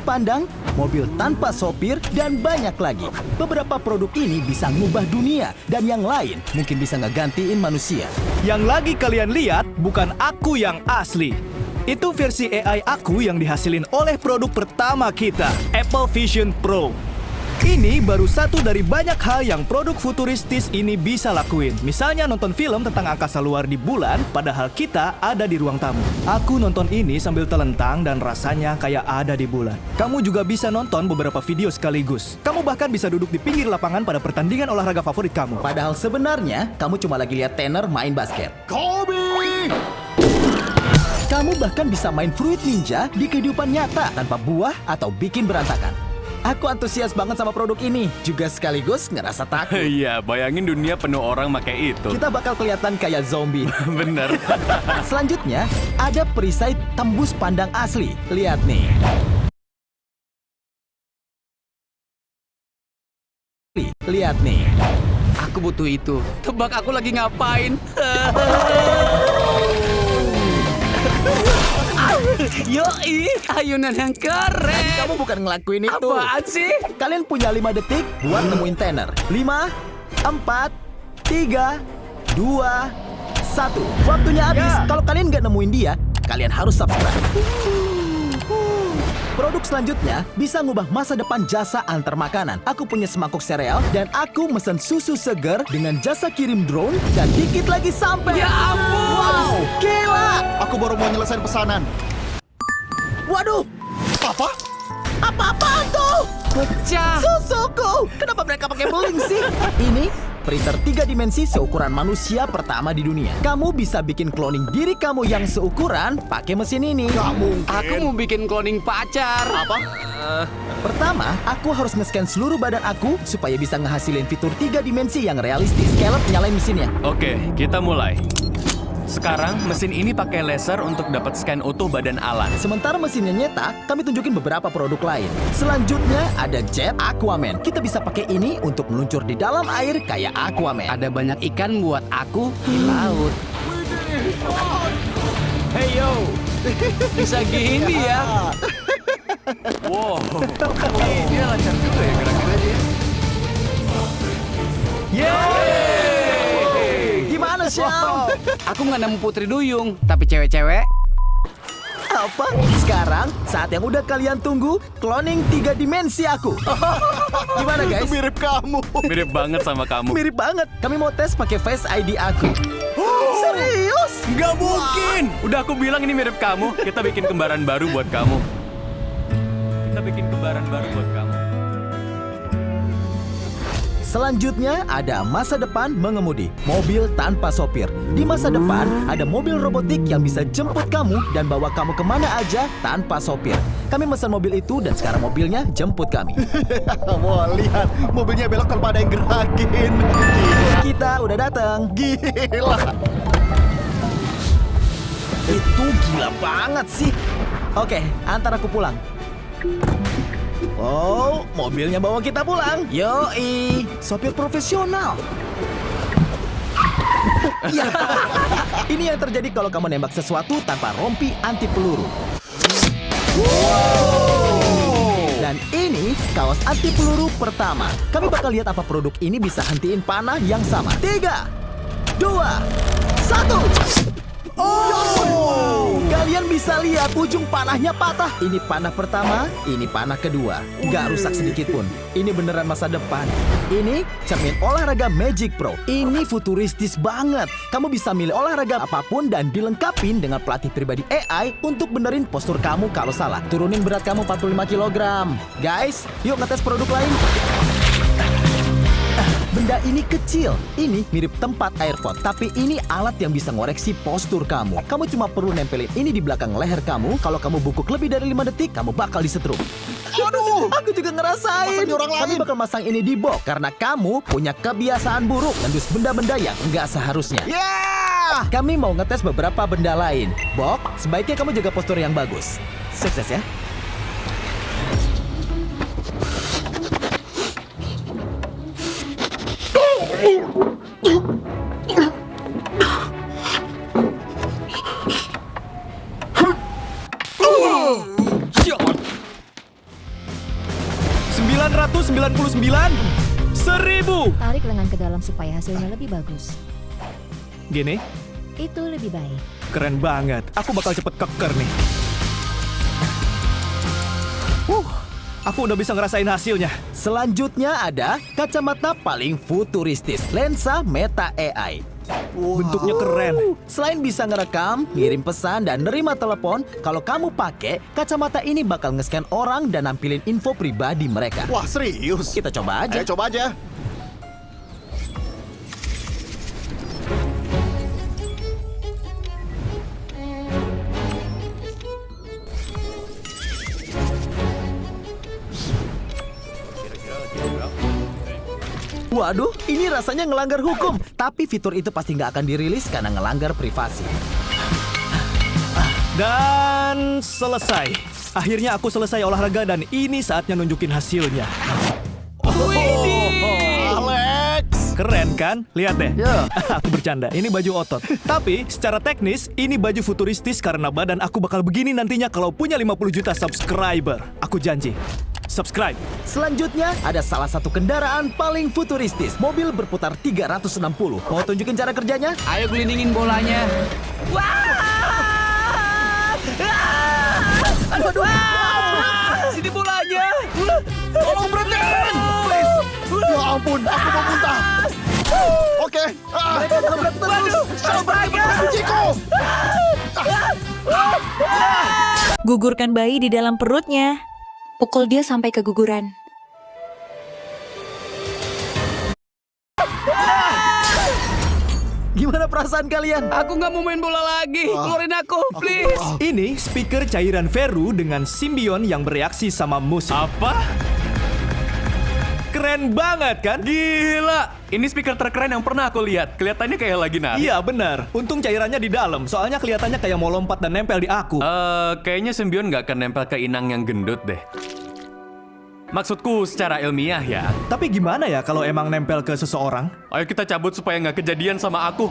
pandang, mobil tanpa sopir, dan banyak lagi. Beberapa produk ini bisa ngubah dunia, dan yang lain mungkin bisa ngegantiin manusia. Yang lagi kalian lihat bukan aku yang asli. Itu versi AI aku yang dihasilin oleh produk pertama kita, Apple Vision Pro. Ini baru satu dari banyak hal yang produk futuristis ini bisa lakuin. Misalnya nonton film tentang angkasa luar di bulan, padahal kita ada di ruang tamu. Aku nonton ini sambil telentang dan rasanya kayak ada di bulan. Kamu juga bisa nonton beberapa video sekaligus. Kamu bahkan bisa duduk di pinggir lapangan pada pertandingan olahraga favorit kamu. Padahal sebenarnya, kamu cuma lagi lihat Tanner main basket. Kobe! Kamu bahkan bisa main Fruit Ninja di kehidupan nyata tanpa buah atau bikin berantakan. Aku antusias banget sama produk ini, juga sekaligus ngerasa takut. Iya, bayangin dunia penuh orang pakai itu. Kita bakal kelihatan kayak zombie. Bener. Selanjutnya, ada perisai tembus pandang asli. Lihat nih. Lihat nih. Aku butuh itu. Tebak aku lagi ngapain? Yoi, ayunan yang keren. Kamu bukan ngelakuin itu. Apaan sih? Kalian punya 5 detik buat nemuin Tanner. 5, 4, 3, 2, 1. Waktunya habis. Kalau kalian nggak nemuin dia, kalian harus subscribe. Produk selanjutnya bisa ngubah masa depan jasa antar makanan. Aku punya semangkuk sereal dan aku mesen susu seger dengan jasa kirim drone dan dikit lagi sampai. Ya ampun! Wow, gila! Aku baru mau nyelesain pesanan. Waduh, Apa? apa-apaan tuh? Pecah. Susuku! Kenapa mereka pakai beling sih? Ini printer 3 dimensi seukuran manusia pertama di dunia. Kamu bisa bikin cloning diri kamu yang seukuran pakai mesin ini. Gak mungkin. Aku mau bikin cloning pacar. Apa? Pertama, aku harus nge-scan seluruh badan aku supaya bisa ngehasilin fitur 3 dimensi yang realistis. Caleb, nyalain mesinnya. Oke, kita mulai. Sekarang mesin ini pakai laser untuk dapat scan utuh badan Alan. Sementara mesinnya nyetak, kami tunjukin beberapa produk lain. Selanjutnya ada jet Aquaman. Kita bisa pakai ini untuk meluncur di dalam air kayak Aquaman. Ada banyak ikan buat aku di laut. Hey yo, Bisa gini ya. Wow, dia lancar juga ya gerak-geraknya. Gimana, Syam? Aku nggak nemu putri duyung, tapi cewek-cewek. Apa? Sekarang, saat yang udah kalian tunggu, cloning 3 dimensi aku. Gimana, guys? Mirip kamu. Mirip banget sama kamu. Mirip banget. Kami mau tes pakai Face ID aku. Serius? Nggak mungkin. Udah aku bilang ini mirip kamu. Kita bikin kembaran baru buat kamu. Kita bikin kembaran baru buat kamu. Selanjutnya ada masa depan mengemudi, mobil tanpa sopir. Di masa depan ada mobil robotik yang bisa jemput kamu dan bawa kamu kemana aja tanpa sopir. Kami pesan mobil itu dan sekarang mobilnya jemput kami. Wah, lihat. Mobilnya belok tanpa ada yang gerakin. Kita udah datang. Gila. Itu gila banget sih. Oke, antar aku pulang. Oh, mobilnya bawa kita pulang. Yoi, sopir profesional. Ya. Ini yang terjadi kalau kamu nembak sesuatu tanpa rompi anti peluru. Dan ini kaos anti peluru pertama. Kami bakal lihat apa produk ini bisa hentiin panah yang sama. 3, 2, 1. Oh! Kalian bisa lihat ujung panahnya patah. Ini panah pertama, ini panah kedua. Nggak rusak sedikit pun. Ini beneran masa depan. Ini cermin olahraga Magic Pro. Ini futuristis banget. Kamu bisa milih olahraga apapun dan dilengkapin dengan pelatih pribadi AI untuk benerin postur kamu kalau salah. Turunin berat kamu 45 kg. Guys, yuk ngetes produk lain. Benda ini kecil. Ini mirip tempat AirPod, tapi ini alat yang bisa ngoreksi postur kamu. Kamu cuma perlu nempelin ini di belakang leher kamu. Kalau kamu bungkuk lebih dari 5 detik, kamu bakal disetrum. Aduh. Aku juga ngerasain. Masang di orang Kami lain. bakal masang ini di box karena kamu punya kebiasaan buruk ngendus benda-benda yang nggak seharusnya. Yeah! Kami mau ngetes beberapa benda lain. Box, sebaiknya kamu jaga postur yang bagus. Sukses ya. 1000. Tarik lengan ke dalam supaya hasilnya lebih bagus. Gini, Itu lebih baik. keren banget. Aku bakal cepet keker nih. Aku udah bisa ngerasain hasilnya. Selanjutnya ada kacamata paling futuristis, lensa Meta AI. Bentuknya keren. Selain bisa ngerekam, ngirim pesan, dan nerima telepon, kalau kamu pakai, kacamata ini bakal nge-scan orang dan nampilin info pribadi mereka. Wah, serius? Kita coba aja. Ayo coba aja. Waduh, ini rasanya ngelanggar hukum. Tapi fitur itu pasti nggak akan dirilis karena ngelanggar privasi. Dan selesai. Akhirnya aku selesai olahraga dan ini saatnya nunjukin hasilnya. Alex! Keren kan? Lihat deh. Ya. Aku bercanda, ini baju otot. Tapi secara teknis, ini baju futuristis karena badan aku bakal begini nantinya kalau punya 50 juta subscriber. Aku janji. Subscribe. Selanjutnya, ada salah satu kendaraan paling futuristis. Mobil berputar 360. Mau tunjukin cara kerjanya? Ayo gelindingin bolanya. Aduh. Sini bolanya. Tolong berhentiin! Please! Ya ampun, aku mau muntah. Oke. Mereka tabrak terus. Astaga! Kunciku! Gugurkan bayi di dalam perutnya. Pukul dia sampai keguguran. Gimana perasaan kalian? Aku nggak mau main bola lagi. Keluarin aku, please. Ini speaker cairan Veru dengan simbion yang bereaksi sama musik. Apa? Keren banget kan? Gila! Ini speaker terkeren yang pernah aku lihat. Kelihatannya kayak lagi nari. Iya benar. Untung cairannya di dalam. Soalnya kelihatannya kayak mau lompat dan nempel di aku. Kayaknya Symbion nggak akan nempel ke inang yang gendut deh. Maksudku secara ilmiah ya. Tapi gimana ya kalau emang nempel ke seseorang? Ayo kita cabut supaya nggak kejadian sama aku.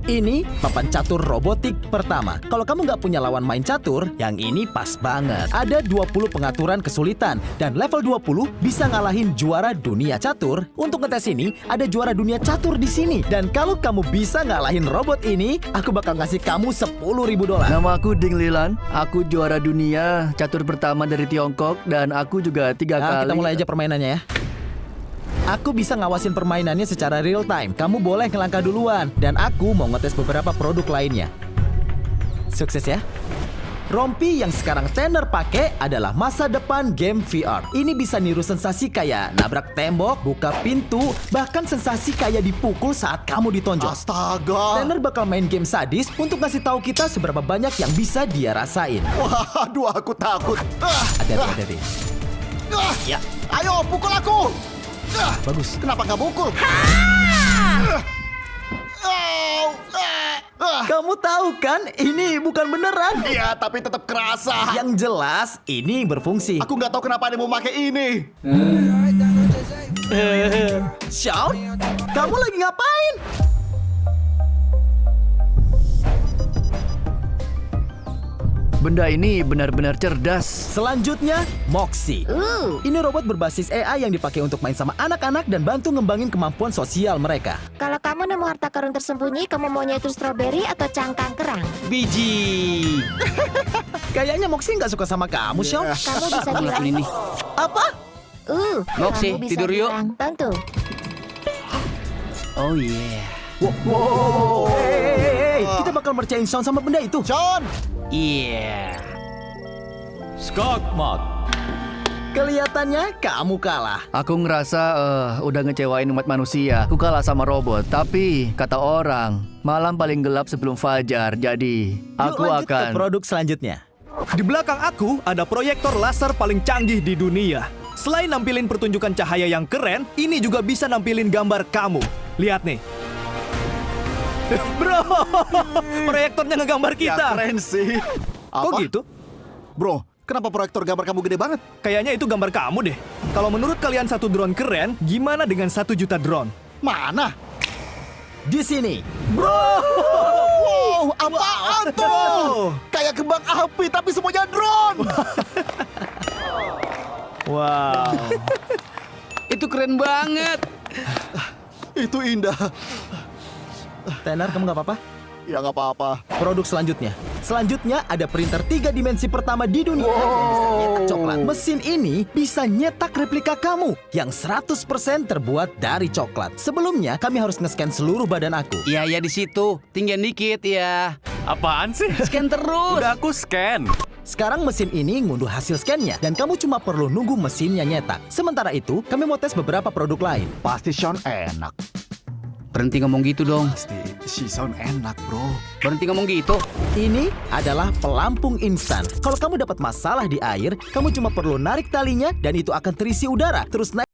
Ini papan catur robotik pertama. Kalau kamu nggak punya lawan main catur, yang ini pas banget. Ada 20 pengaturan kesulitan, dan level 20 bisa ngalahin juara dunia catur. Untuk ngetes ini, ada juara dunia catur di sini. Dan kalau kamu bisa ngalahin robot ini, aku bakal ngasih kamu $10.000. Nama aku Ding Lilan, aku juara dunia catur pertama dari Tiongkok dan aku juga 3 Nah, kali. kita mulai aja permainannya ya. Aku bisa ngawasin permainannya secara real time. Kamu boleh ngelangkah duluan. Dan aku mau ngetes beberapa produk lainnya. Sukses ya. Rompi yang sekarang Tanner pakai adalah masa depan game VR. Ini bisa niru sensasi kayak nabrak tembok, buka pintu, bahkan sensasi kayak dipukul saat kamu ditonjok. Astaga! Tanner bakal main game sadis untuk ngasih tahu kita seberapa banyak yang bisa dia rasain. Waduh, aku takut. Hati-hati. Ya. Ayo, pukul aku! Bagus. Kenapa nggak pukul? Kamu tahu kan, ini bukan beneran. Iya, tapi tetap kerasa. Yang jelas, ini berfungsi. Aku nggak tahu kenapa dia mau pakai ini. Sean, kamu lagi ngapain? Benda ini benar-benar cerdas. Selanjutnya, Moxie. Ini robot berbasis AI yang dipakai untuk main sama anak-anak dan bantu ngembangin kemampuan sosial mereka. Kalau kamu nemu harta karun tersembunyi, kamu maunya itu stroberi atau cangkang kerang? Biji. Kayaknya Moxie nggak suka sama kamu, Sean. Kamu bisa Aku bilang, ngelakuin ini. Apa? Moxie, kamu bisa tidur yuk. bilang, tentu. Oh yeah. Hey, kita bakal mercain Sean sama benda itu. John! Iya. Skogmod. Kelihatannya kamu kalah. Aku ngerasa udah ngecewain umat manusia. Aku kalah sama robot. Tapi kata orang, malam paling gelap sebelum fajar. Jadi aku Yuk lanjut ke akan. produk selanjutnya. Di belakang aku ada proyektor laser paling canggih di dunia. Selain nampilin pertunjukan cahaya yang keren, ini juga bisa nampilin gambar kamu. Lihat nih. Bro, proyektornya ngegambar Ya kita. keren sih. Kok gitu? Bro, Kenapa proyektor gambar kamu gede banget? Kayaknya itu gambar kamu deh. Kalau menurut kalian 1 drone keren, gimana dengan 1 juta drone? Mana? Di sini. Wow, apaan tuh? Kayak kembang api tapi semuanya drone. Wow. Itu keren banget. Itu indah. Tenar, kamu nggak apa-apa? Ya nggak apa-apa. Produk selanjutnya. Selanjutnya ada printer 3 dimensi pertama di dunia yang bisa nyetak coklat. Mesin ini bisa nyetak replika kamu yang 100% terbuat dari coklat. Sebelumnya kami harus nge-scan seluruh badan aku. Iya, ya di situ. Tinggian dikit ya. Apaan sih? Scan terus. Udah aku scan. Sekarang mesin ini ngunduh hasil scan-nya dan kamu cuma perlu nunggu mesinnya nyetak. Sementara itu, kami mau tes beberapa produk lain. Pasti Sean enak. Berhenti ngomong gitu dong. Pasti si Sean enak, bro. Berhenti ngomong gitu. Ini adalah pelampung instan. Kalau kamu dapat masalah di air, kamu cuma perlu narik talinya dan itu akan terisi udara. Terus naik